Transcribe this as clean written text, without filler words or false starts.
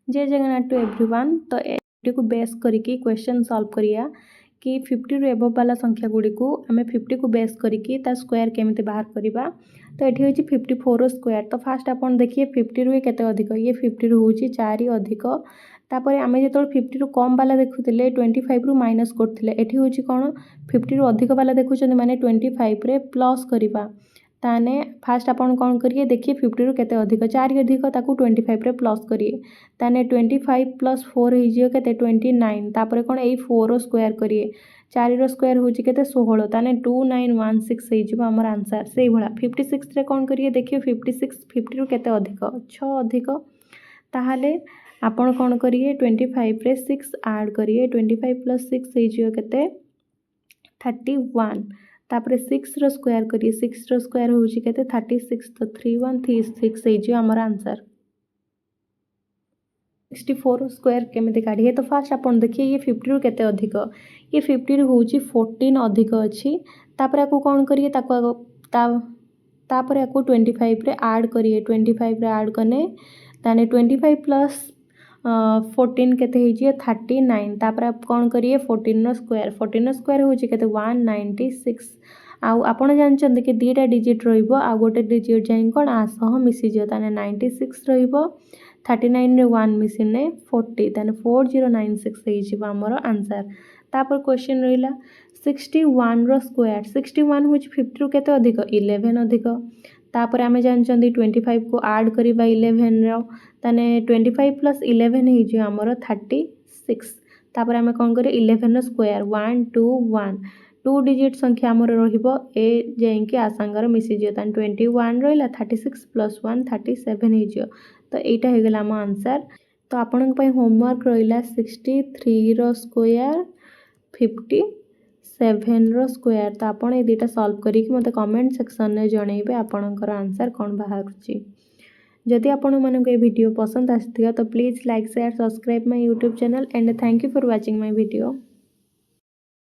जय Jagannath to everyone. तो ये को बेस करके क्वेश्चन सॉल्व करिया कि 50 रु एबव वाला संख्या गुड़ी को आम 50 को बेस करके ता स्क्वायर केमिति बाहर करवा। तो ये हूँ 54 स्क्वायर। तो फास्ट आप देखिए 50 रु केते अधिक, ये 50 रु हूँ 4 अधिक। तापर आम जो 50 रु कम वाला देखुले 25 रु माइनस करते ये हूँ कौन 50 रु अधिक वाला देखुं माने 25 रे प्लस करवा। ताने फास्ट आपन कौन करिए देखिए 50 रु केते अधिक 4 अधिक ताकू 25 रे प्लस करिए। ताने 25 प्लस 4 हो केते 29। तापर कौन यही 4 स्क्वायर करिए 4 स्क्वायर हूँ केते 16। ताने 2916 हो आमर आंसर। से भाया 56 रे कौन करिए देखिए 56 50 रु केते अधिक 6 अधिक। ताहले आपन कौन करिए 25 रे 6 ऐड करिए 25 प्लस 6 हो केते 31। तापर 6 रो स्क्वायर करिए 6 रो स्क्वायर हूँ केते 36। तो 3136 आमर आंसर। 64 स्क्वायर केमिति काढ़िए। तो फास्ट आपन देखिए ये 50 रु केते अधिक, ये 50 रु हूँ 14 अधिक अच्छी। तापर आपको कौन करिए तापर आपको 25 रे ऐड करिए 25 रे ऐड कने ताने 25 प्लस 14 केते हो 39। तापर आप कौन करिए 14 स्क्वायर हूँ केते 196। आउ आपण जानचंदी कि दीटा डिजिट रहिबो आ गोटे डिजिट जाई कोन आ सह मिसी जियो। ताने 96 रहिबो 39 रे 1 मिसिने 40। ताने 4096 हे जिवो हमर आंसर। तापर क्वेश्चन रहिला 61 रो स्क्वायर 61 हूँ 50 रु केते अधिक 11 अधिक। तापर आमे जानचंदी 25 को ऐड करिबा 11 रो ताने 25 प्लस 11 हे जिवो हमर 36। तापर आमे कोन करे 11 रो स्क्वायर 1 2 1 2 डिजिट संख्या हमर रहिबो ए जेंकी आ संगर मिसी जियो। ताने 21 रहिला 36 प्लस 1 37 हे जियो। तो एटा हे गेला हम आंसर। तो आपन पई होमवर्क रहिला 63 रो स्क्वायर 57 रो स्क्वायर। तो आपन ए दुटा सॉल्व करी कि मते कमेंट सेक्शन में जणैबे आपनकर आंसर कोन बाहरुची। जदि आपण मानको ए वीडियो पसंद आस्थियो तो please like share subscribe my YouTube channel and thank you for watching my video.